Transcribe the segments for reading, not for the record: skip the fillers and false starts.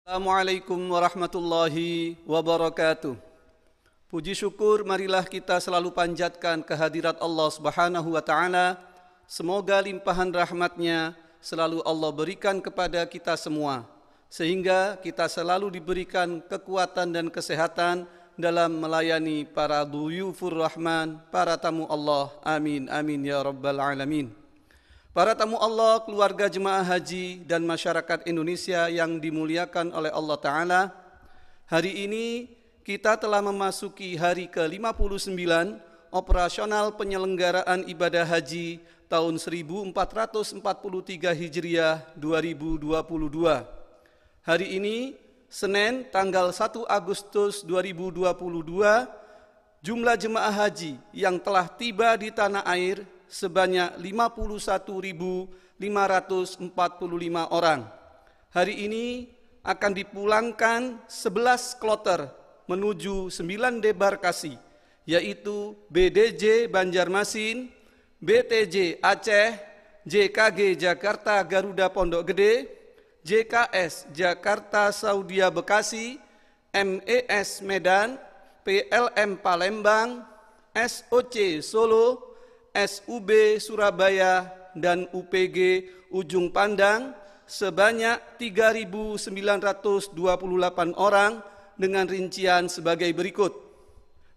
Assalamualaikum warahmatullahi wabarakatuh. Puji syukur marilah kita selalu panjatkan kehadirat Allah Subhanahu wa taala. Semoga limpahan rahmat-Nya selalu Allah berikan kepada kita semua, sehingga kita selalu diberikan kekuatan dan kesehatan dalam melayani para duyufur rahman, para tamu Allah. Amin amin ya rabbal alamin. Para tamu Allah, keluarga jemaah haji dan masyarakat Indonesia yang dimuliakan oleh Allah Ta'ala, hari ini kita telah memasuki hari ke-59 operasional penyelenggaraan ibadah haji tahun 1443 Hijriah 2022. Hari ini, Senin tanggal 1 Agustus 2022, jumlah jemaah haji yang telah tiba di tanah air sebanyak 51.545 orang. Hari ini akan dipulangkan 11 kloter menuju 9 debarkasi, yaitu BDJ Banjarmasin, BTJ Aceh, JKG Jakarta Garuda Pondok Gede, JKS Jakarta Saudia Bekasi, MES Medan, PLM Palembang, SOC Solo, SUB Surabaya, dan UPG Ujung Pandang sebanyak 3.928 orang dengan rincian sebagai berikut.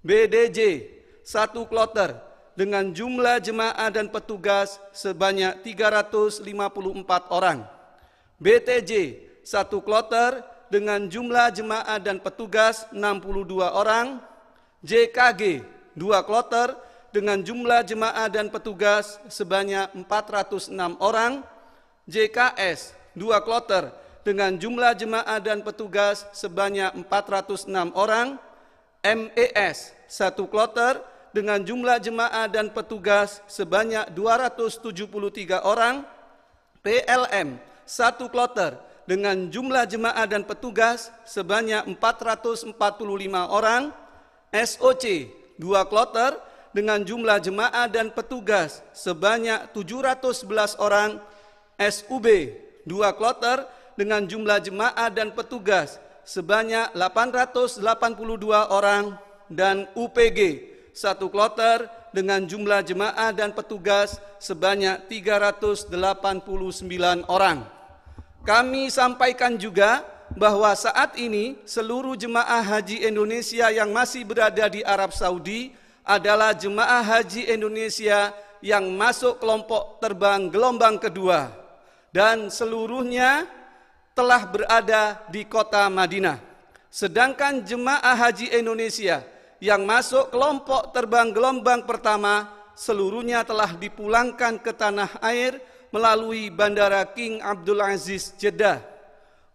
BDJ 1 kloter dengan jumlah jemaah dan petugas sebanyak 354 orang. BTJ 1 kloter dengan jumlah jemaah dan petugas 62 orang. JKG 2 kloter dengan jumlah jemaah dan petugas sebanyak 406 orang, JKS 2 kloter dengan jumlah jemaah dan petugas sebanyak 406 orang, MES 1 kloter dengan jumlah jemaah dan petugas sebanyak 273 orang, PLM 1 kloter dengan jumlah jemaah dan petugas sebanyak 445 orang, SOC 2 kloter dengan jumlah jemaah dan petugas sebanyak 711 orang, SUB 2 kloter dengan jumlah jemaah dan petugas sebanyak 882 orang, dan UPG 1 kloter dengan jumlah jemaah dan petugas sebanyak 389 orang. Kami sampaikan juga bahwa saat ini seluruh jemaah haji Indonesia yang masih berada di Arab Saudi adalah jemaah haji Indonesia yang masuk kelompok terbang gelombang kedua, dan seluruhnya telah berada di kota Madinah. Sedangkan jemaah haji Indonesia yang masuk kelompok terbang gelombang pertama seluruhnya telah dipulangkan ke tanah air melalui Bandara King Abdul Aziz Jeddah.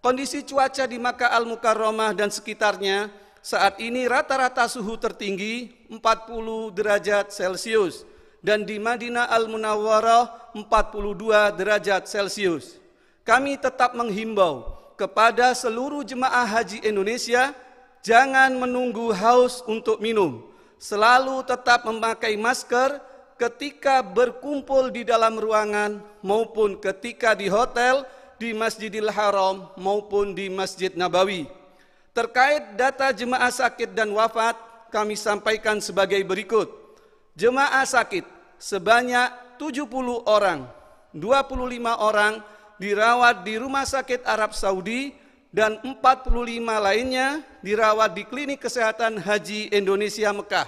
Kondisi cuaca di Makkah Al-Mukarramah dan sekitarnya saat ini rata-rata suhu tertinggi 40 derajat Celcius dan di Madinah Al-Munawwarah 42 derajat Celcius. Kami tetap menghimbau kepada seluruh jemaah haji Indonesia jangan menunggu haus untuk minum. Selalu tetap memakai masker ketika berkumpul di dalam ruangan maupun ketika di hotel, di Masjidil Haram maupun di Masjid Nabawi. Terkait data jemaah sakit dan wafat, kami sampaikan sebagai berikut. Jemaah sakit sebanyak 70 orang, 25 orang dirawat di Rumah Sakit Arab Saudi, dan 45 lainnya dirawat di Klinik Kesehatan Haji Indonesia Mekah.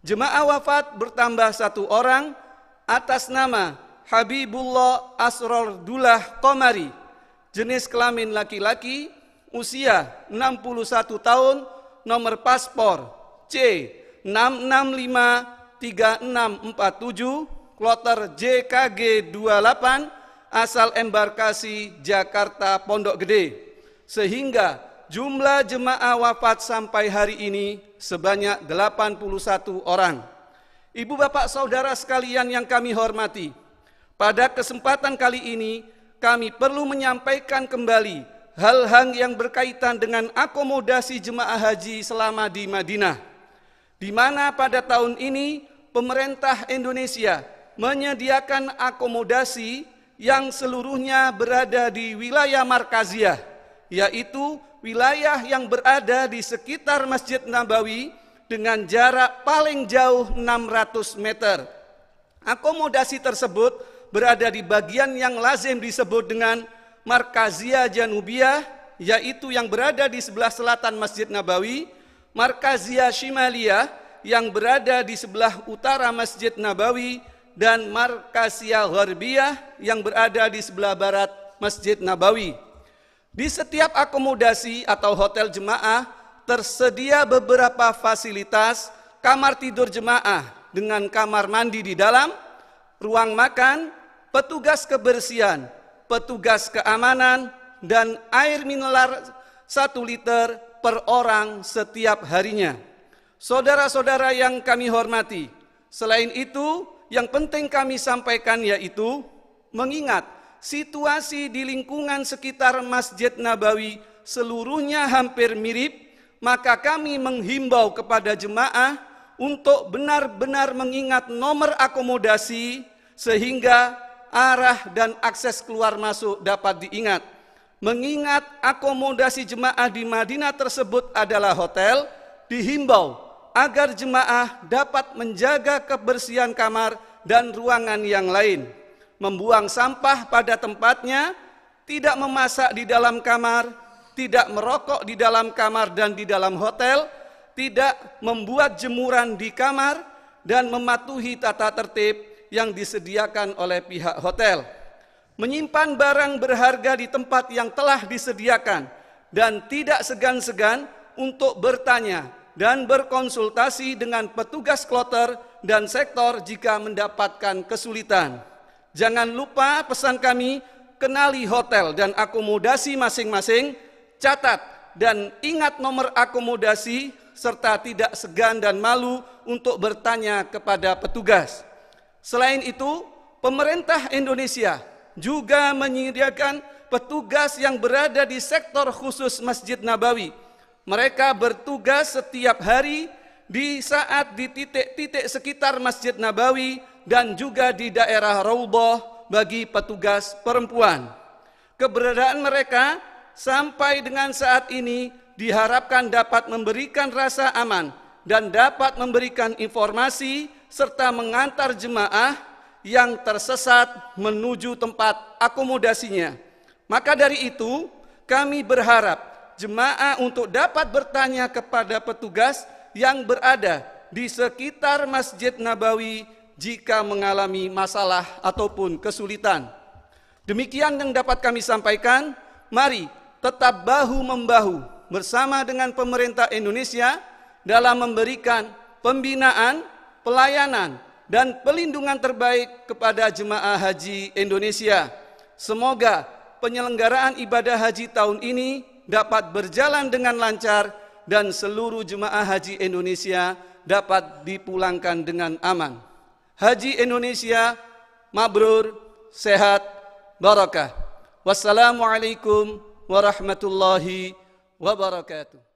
Jemaah wafat bertambah 1 orang atas nama Habibullah Asrordullah Qomari, jenis kelamin laki-laki, usia 61 tahun, nomor paspor C6653647, kloter JKG 28, asal embarkasi Jakarta Pondok Gede. Sehingga jumlah jemaah wafat sampai hari ini sebanyak 81 orang. Ibu bapak saudara sekalian yang kami hormati, pada kesempatan kali ini kami perlu menyampaikan kembali hal-hal yang berkaitan dengan akomodasi jemaah haji selama di Madinah, di mana pada tahun ini pemerintah Indonesia menyediakan akomodasi yang seluruhnya berada di wilayah Markaziah, yaitu wilayah yang berada di sekitar Masjid Nabawi dengan jarak paling jauh 600 meter. Akomodasi tersebut berada di bagian yang lazim disebut dengan Markazia Janubiyah, yaitu yang berada di sebelah selatan Masjid Nabawi, Markazia Shimaliyah yang berada di sebelah utara Masjid Nabawi, dan Markazia Gharbiyah yang berada di sebelah barat Masjid Nabawi. Di setiap akomodasi atau hotel jemaah tersedia beberapa fasilitas kamar tidur jemaah dengan kamar mandi di dalam, ruang makan, petugas kebersihan, petugas keamanan, dan air mineral 1 liter per orang setiap harinya. Saudara-saudara yang kami hormati, selain itu yang penting kami sampaikan yaitu mengingat situasi di lingkungan sekitar Masjid Nabawi seluruhnya hampir mirip, maka kami menghimbau kepada jemaah untuk benar-benar mengingat nomor akomodasi sehingga arah dan akses keluar masuk dapat diingat. Mengingat akomodasi jemaah di Madinah tersebut adalah hotel, dihimbau agar jemaah dapat menjaga kebersihan kamar dan ruangan yang lain, membuang sampah pada tempatnya, tidak memasak di dalam kamar, tidak merokok di dalam kamar dan di dalam hotel, tidak membuat jemuran di kamar, dan mematuhi tata tertib yang disediakan oleh pihak hotel. Menyimpan barang berharga di tempat yang telah disediakan dan tidak segan-segan untuk bertanya dan berkonsultasi dengan petugas kloter dan sektor jika mendapatkan kesulitan. Jangan lupa pesan kami, kenali hotel dan akomodasi masing-masing, catat dan ingat nomor akomodasi, serta tidak segan dan malu untuk bertanya kepada petugas. Selain itu, pemerintah Indonesia juga menyediakan petugas yang berada di sektor khusus Masjid Nabawi. Mereka bertugas setiap hari di saat di titik-titik sekitar Masjid Nabawi dan juga di daerah Raudhah bagi petugas perempuan. Keberadaan mereka sampai dengan saat ini diharapkan dapat memberikan rasa aman dan dapat memberikan informasi serta mengantar jemaah yang tersesat menuju tempat akomodasinya. Maka dari itu, kami berharap jemaah untuk dapat bertanya kepada petugas yang berada di sekitar Masjid Nabawi jika mengalami masalah ataupun kesulitan. Demikian yang dapat kami sampaikan. Mari tetap bahu-membahu bersama dengan pemerintah Indonesia dalam memberikan pembinaan, pelayanan, dan pelindungan terbaik kepada jemaah haji Indonesia. Semoga penyelenggaraan ibadah haji tahun ini dapat berjalan dengan lancar dan seluruh jemaah haji Indonesia dapat dipulangkan dengan aman. Haji Indonesia mabrur, sehat, barakah. Wassalamualaikum warahmatullahi wabarakatuh.